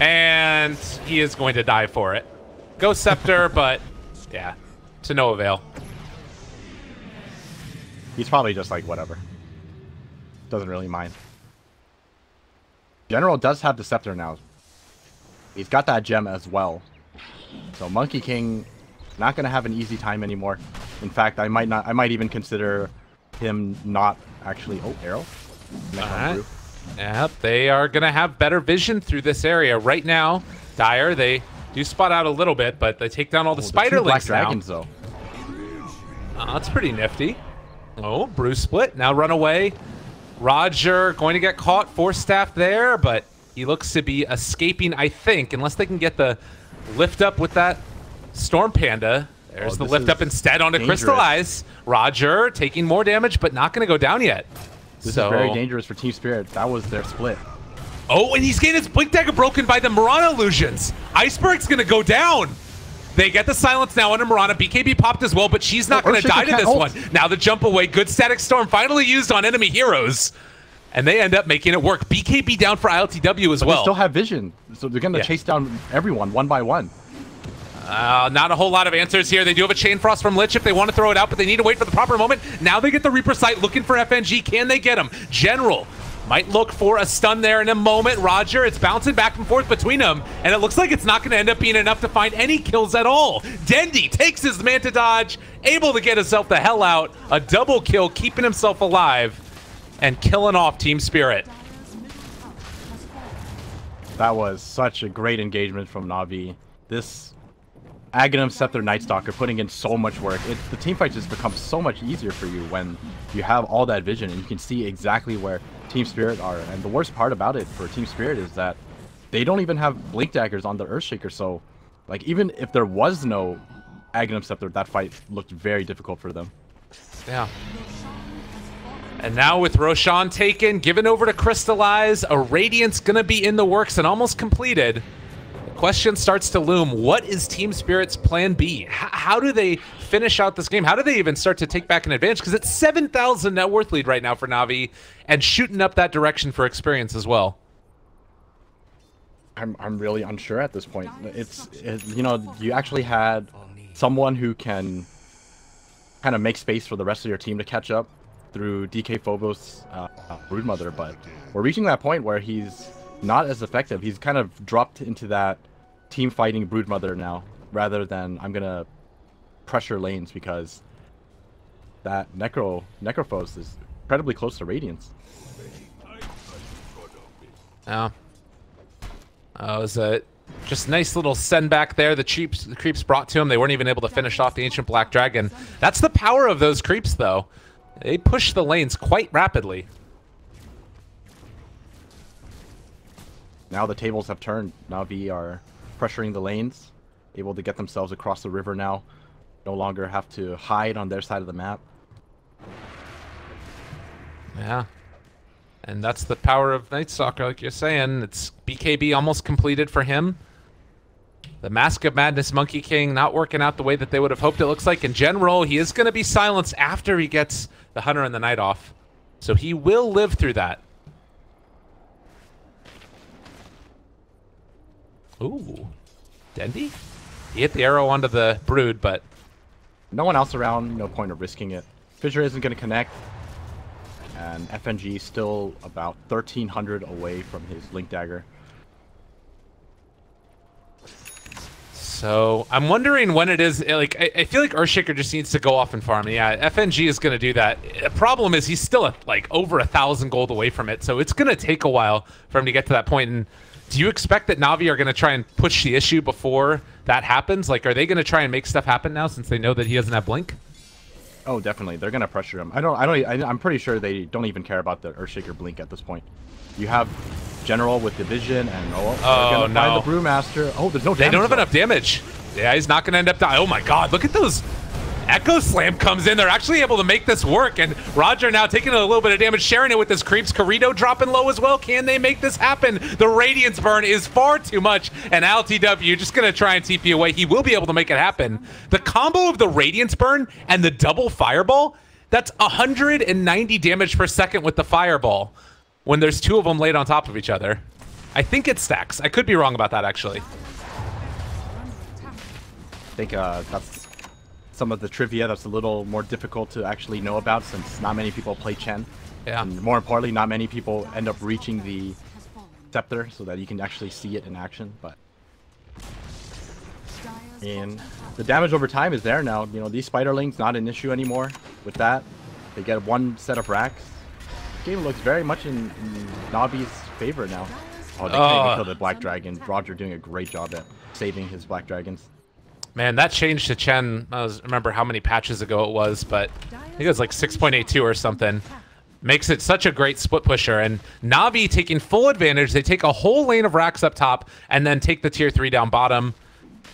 and he is going to die for it. Go Scepter, but yeah, to no avail. He's probably just like, whatever. Doesn't really mind. General does have the Scepter now. He's got that gem as well. So Monkey King not going to have an easy time anymore. In fact, I might even consider him not actually... Oh, arrow. Alright. Yep, they are going to have better vision through this area. Right now, Dire, they do spot out a little bit, but they take down all the Spiderlings Black Dragons, though. That's pretty nifty. Oh, Bruce split. Now run away. Roger going to get caught. Force staff there, but he looks to be escaping, I think, unless they can get the lift up with that Storm Panda. There's the lift up instead onto Crystallize. Roger taking more damage, but not going to go down yet. This is very dangerous for Team Spirit. That was their split. Oh, and he's getting his Blink Dagger broken by the Mirana illusions. Iceberg's going to go down. They get the silence now on Mirana. BKB popped as well, but she's not going to die to this one. Now the jump away. Good static storm finally used on enemy heroes. And they end up making it work. BKB down for ILTW as well. They still have vision, so they're going to chase down everyone one by one. Not a whole lot of answers here. They do have a Chain Frost from Lich if they want to throw it out, but they need to wait for the proper moment. Now they get the Reaper Sight looking for FNG. Can they get him? General might look for a stun there in a moment. Roger, it's bouncing back and forth between them, and it looks like it's not going to end up being enough to find any kills at all. Dendi takes his Manta Dodge, able to get himself the hell out. A double kill, keeping himself alive, and killing off Team Spirit. That was such a great engagement from Navi. This Aghanim Scepter Night Stalker putting in so much work. The team fight just becomes so much easier for you when you have all that vision and you can see exactly where Team Spirit are. And the worst part about it for Team Spirit is that they don't even have Blink Daggers on the Earthshaker, so Like, even if there was no Aghanim Scepter, that fight looked very difficult for them. Yeah. And now with Roshan taken, given over to Crystallize, a Radiant's gonna be in the works and almost completed. The question starts to loom, what is Team Spirit's plan B? How do they finish out this game? How do they even start to take back an advantage? Because it's 7,000 net worth lead right now for Na'Vi, and shooting up that direction for experience as well. I'm really unsure at this point. It's you know, you actually had someone who can kind of make space for the rest of your team to catch up through DK Phobos Broodmother, but we're reaching that point where he's not as effective. He's kind of dropped into that team fighting Broodmother now, rather than I'm gonna pressure lanes, because that Necrophos is incredibly close to Radiance. Yeah. It was a just nice little send back there. The creeps brought to him. They weren't even able to finish off the Ancient Black Dragon. That's the power of those creeps, though. They push the lanes quite rapidly. Now the tables have turned. Na'Vi are pressuring the lanes, able to get themselves across the river now. No longer have to hide on their side of the map. Yeah. And that's the power of Night Stalker, like you're saying. It's BKB almost completed for him. The Mask of Madness Monkey King not working out the way that they would have hoped, it looks like. In general, he is going to be silenced after he gets the Hunter and the Night off. So he will live through that. Ooh. Dendi? He hit the arrow onto the Brood, but... no one else around, no point of risking it. Fissure isn't going to connect. And FNG still about 1,300 away from his Link Dagger. So I'm wondering when it is. Like, I feel like Earthshaker just needs to go off and farm. Yeah, FNG is going to do that. The problem is he's still at, like, over 1,000 gold away from it, so it's going to take a while for him to get to that point. And do you expect that Na'Vi are going to try and push the issue before that happens? Like, are they going to try and make stuff happen now since they know that he doesn't have Blink? Oh, definitely. They're gonna pressure him. I'm pretty sure they don't even care about the Earthshaker Blink at this point. You have General with the Vision, and they're gonna find the Brewmaster. Oh, there's no damage. They don't have enough damage. Yeah, he's not gonna end up dying. Oh my God, look at those. Echo Slam comes in. They're actually able to make this work, and Roger now taking a little bit of damage, sharing it with his creeps. Corrido dropping low as well. Can they make this happen? The Radiance burn is far too much, and LTW just going to try and TP away. He will be able to make it happen. The combo of the Radiance burn and the double Fireball, that's 190 damage per second with the Fireball when there's two of them laid on top of each other. I think it stacks. I could be wrong about that, actually. I think that's some of the trivia that's a little more difficult to actually know about, since not many people play Chen. Yeah. And more importantly, not many people end up reaching the scepter so that you can actually see it in action. But and the damage over time is there now. You know, these spiderlings not an issue anymore with that. They get one set of racks. The game looks very much in Na'Vi's favor now. Oh, they can't even kill the Black Dragon. Roger doing a great job at saving his Black Dragons. Man, that change to Chen, I don't remember how many patches ago it was, but I think it was like 6.82 or something. Makes it such a great split pusher. And Na'Vi taking full advantage. They take a whole lane of racks up top and then take the tier 3 down bottom.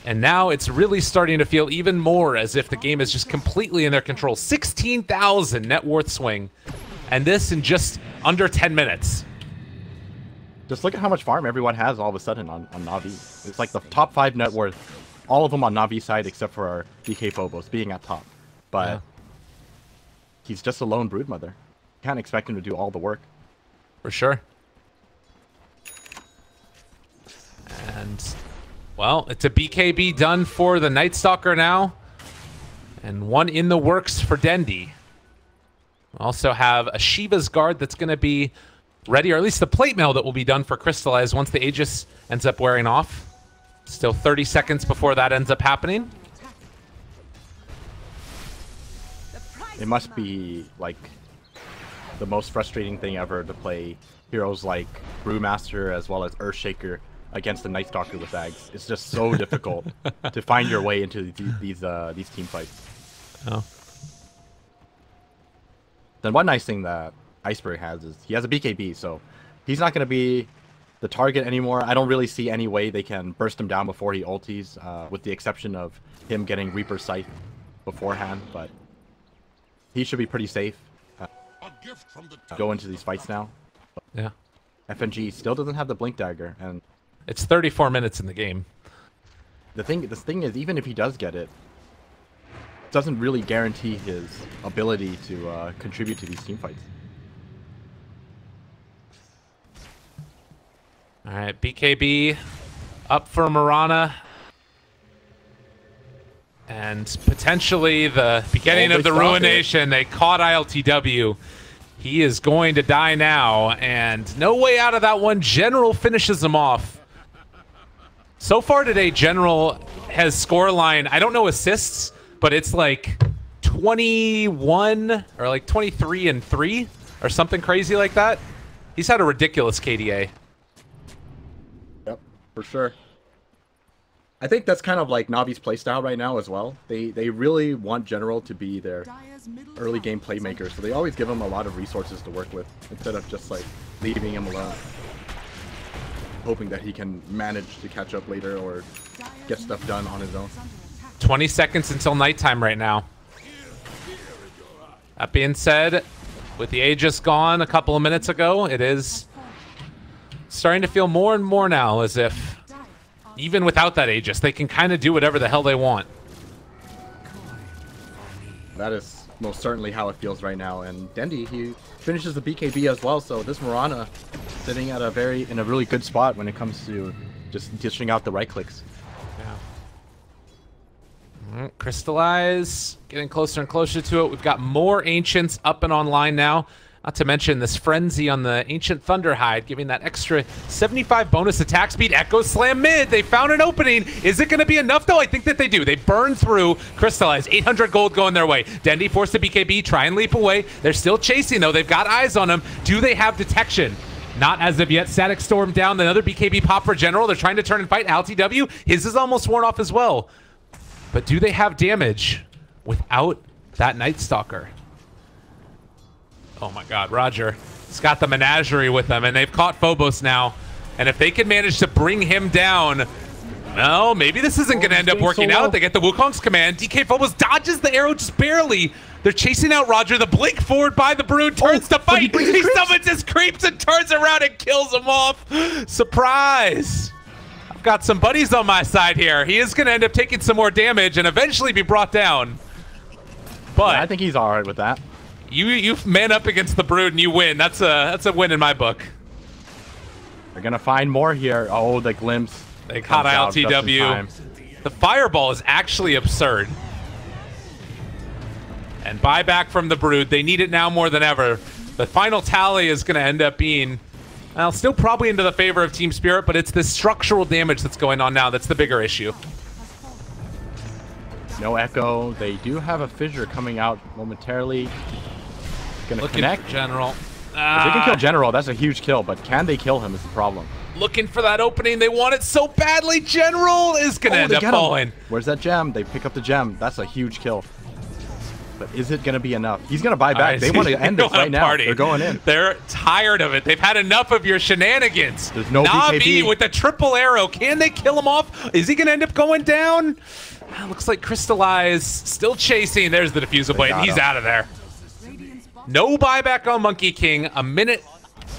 And now it's really starting to feel even more as if the game is just completely in their control. 16,000 net worth swing. And this in just under 10 minutes. Just look at how much farm everyone has all of a sudden on Na'Vi. It's like the top 5 net worth. All of them on Na'Vi's side except for our DK Phobos being at top. But yeah, he's just a lone Broodmother. Can't expect him to do all the work. For sure. And, well, it's a BKB done for the Night Stalker now. And one in the works for Dendi. We also have a Shiva's Guard that's going to be ready, or at least the plate mail that will be done for Crystallize once the Aegis ends up wearing off. Still 30 seconds before that ends up happening. It must be, like, the most frustrating thing ever to play heroes like Brewmaster as well as Earthshaker against the Night Stalker with Ags. It's just so difficult to find your way into these team fights. Oh. Then one nice thing that Iceberg has is he has a BKB, so he's not going to be the target anymore. I don't really see any way they can burst him down before he ulties, with the exception of him getting Reaper Scythe beforehand, but he should be pretty safe. Go into these fights now. Yeah. FNG still doesn't have the Blink Dagger, and it's 34 minutes in the game. the thing is, even if he does get it, it doesn't really guarantee his ability to contribute to these team fights. All right, BKB up for Mirana. And potentially the beginning of the ruination. They caught ILTW. He is going to die now, and no way out of that one. General finishes him off. So far today, General has scoreline, I don't know assists, but it's like 21 or like 23-3 or something crazy like that. He's had a ridiculous KDA. Yep, for sure. I think that's kind of like Navi's playstyle right now as well. They really want General to be their early game playmaker, so they always give him a lot of resources to work with instead of just like leaving him alone, hoping that he can manage to catch up later or get stuff done on his own. 20 seconds until nighttime right now. That being said, with the Aegis gone a couple of minutes ago, it is starting to feel more and more now as if even without that Aegis, they can kind of do whatever the hell they want. That is most certainly how it feels right now. And Dendi, he finishes the BKB as well, so this Mirana sitting at in a really good spot when it comes to just dishing out the right clicks. Yeah. Crystallize, getting closer and closer to it. We've got more Ancients up and online now. Not to mention this Frenzy on the Ancient Thunderhide, giving that extra 75 bonus attack speed. Echo Slam mid. They found an opening. Is it going to be enough, though? I think that they do. They burn through, Crystallize. 800 gold going their way. Dendi forced the BKB, try and leap away. They're still chasing, though. They've got eyes on him. Do they have detection? Not as of yet. Static Storm down. Another BKB pop for General. They're trying to turn and fight. LTW, his is almost worn off as well. But do they have damage without that Night Stalker? Oh my god, Roger. He's got the menagerie with them, and they've caught Phobos now. And if they can manage to bring him down, well, maybe this isn't going to end up working out. They get the Wukong's command. DK Phobos dodges the arrow just barely. They're chasing out Roger. The blink forward by the Brood turns to fight. He summons his creeps and turns around and kills him off. Surprise. I've got some buddies on my side here. He is going to end up taking some more damage and eventually be brought down. But yeah, I think he's all right with that. You man up against the Brood and you win. That's a win in my book. They're gonna find more here. Oh, the glimpse. They caught ILTW. The fireball is actually absurd. And buyback from the Brood. They need it now more than ever. The final tally is gonna end up being, well, still probably into the favor of Team Spirit, but it's the structural damage that's going on now that's the bigger issue. No Echo. They do have a fissure coming out momentarily. Gonna Looking connect. for General. If they can kill General, that's a huge kill, but can they kill him is the problem. Looking for that opening. They want it so badly. General is going to end up falling. Where's that gem? They pick up the gem. That's a huge kill. But is it going to be enough? He's going to buy back. They want to end this right now. They're going in. They're tired of it. They've had enough of your shenanigans. There's no Navi BKB. with the triple arrow. Can they kill him off? Is he going to end up going down? Looks like Crystallize still chasing. There's the diffusal blade. He's out of there. No buyback on Monkey King. A minute,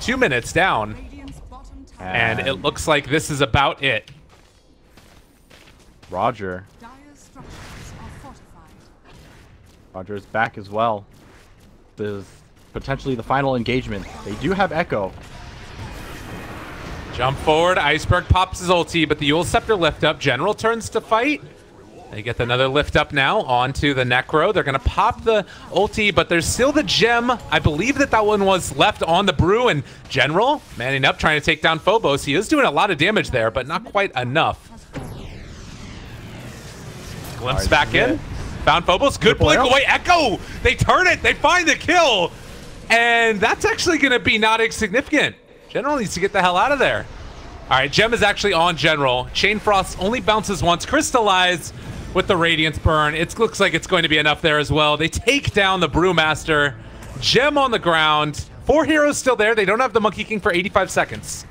2 minutes down. And it looks like this is about it. Roger. Roger's back as well. This is potentially the final engagement. They do have Echo. Jump forward. Iceberg pops his ulti, but the Eul Scepter lift up. General turns to fight. They get another lift up now onto the Necro. They're going to pop the ulti, but there's still the gem. I believe that one was left on the Brew, and General manning up, trying to take down Phobos. He is doing a lot of damage there, but not quite enough. Glimpse back in. Found Phobos. Good blink away. Echo! They turn it. They find the kill. And that's actually going to be not insignificant. General needs to get the hell out of there. All right, gem is actually on General. Chain Frost only bounces once. Crystallize with the Radiance Burn. It looks like it's going to be enough there as well. They take down the Brewmaster. Gem on the ground. 4 heroes still there. They don't have the Monkey King for 85 seconds.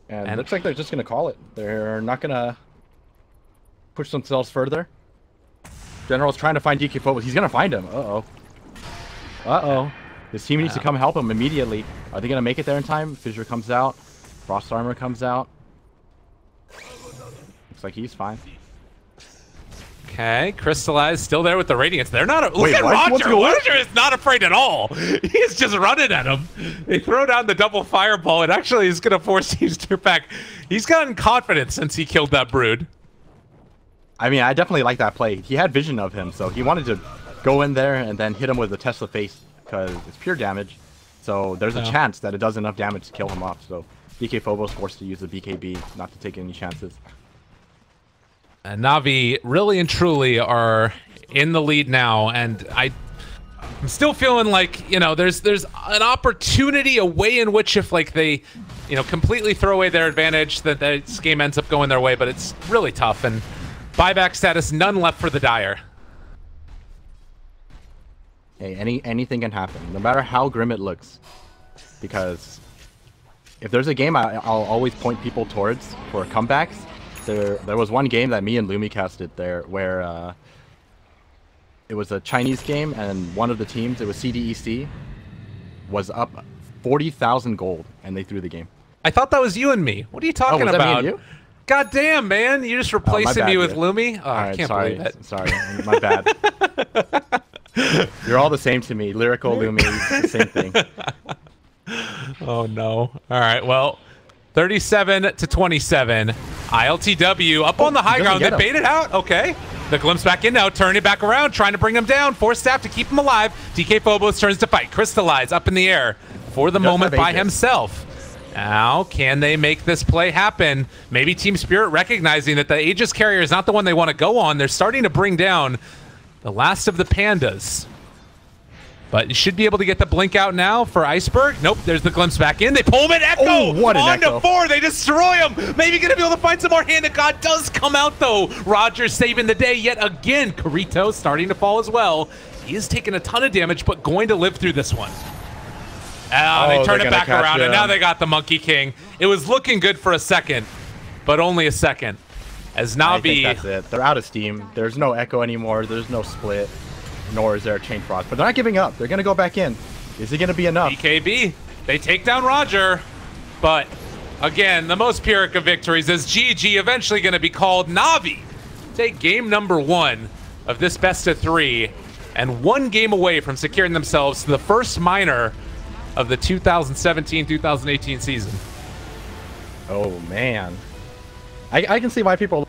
And it looks like they're just going to call it. They're not going to push themselves further. General's trying to find DK Phobos. He's going to find him. Uh-oh. Uh-oh. His team needs to come help him immediately. Are they going to make it there in time? Fissure comes out. Frost Armor comes out. Looks like he's fine. Okay, Crystallized still there with the Radiance. They're not. Look Wait, at what? What's Roger. going on? Roger is not afraid at all. He's just running at him. They throw down the double fireball. It actually is going to force teams to back. He's gotten confidence since he killed that Brood. I mean, I definitely like that play. He had vision of him, so he wanted to go in there and then hit him with the Tesla face because it's pure damage. So there's a chance that it does enough damage to kill him off. So DK Phobos forced to use the BKB, not to take any chances. And Na'Vi really and truly are in the lead now, and I'm still feeling like, you know, there's an opportunity, a way in which if like they, you know, completely throw away their advantage, that this game ends up going their way, but it's really tough. And buyback status, none left for the Dire. Hey, anything can happen, no matter how grim it looks. Because if there's a game I'll always point people towards for comebacks, there was one game that me and Lumi casted there where it was a Chinese game, and one of the teams, it was CDEC, was up 40,000 gold, and they threw the game. I thought that was you and me. What are you talking was that about? me and you? God damn, man. You're just replacing me with Lumi? Oh, I can't believe it. Sorry, my bad. You're all the same to me. Lyrical, Lumi, the same thing. Oh, no. All right, well, 37-27. ILTW up on the high ground. They bait it out. Okay. The glimpse back in now, turning it back around, trying to bring him down. Force staff to keep him alive. DK Phobos turns to fight. Crystallize up in the air for the moment by himself. Now, can they make this play happen? Maybe Team Spirit recognizing that the Aegis carrier is not the one they want to go on. They're starting to bring down the last of the pandas. But you should be able to get the blink out now for Iceberg. Nope, there's the glimpse back in. They pull him in. Echo! Oh, what an on Echo. to 4. They destroy him. Maybe going to be able to find some more. Hand of God does come out, though. Roger saving the day yet again. Carito starting to fall as well. He is taking a ton of damage, but going to live through this one. They turn it back around, and now they got the Monkey King. It was looking good for a second, but only a second. As Na'Vi... I think that's it. They're out of steam. There's no Echo anymore. There's no split. Nor is there a Chain Frost. But they're not giving up. They're going to go back in. Is it going to be enough? BKB. They take down Roger. But, again, the most Pyrrhic of victories is GG, eventually going to be called. Na'Vi take game number 1 of this best of 3, and 1 game away from securing themselves to the first minor of the 2017-2018 season. Oh, man. I can see why people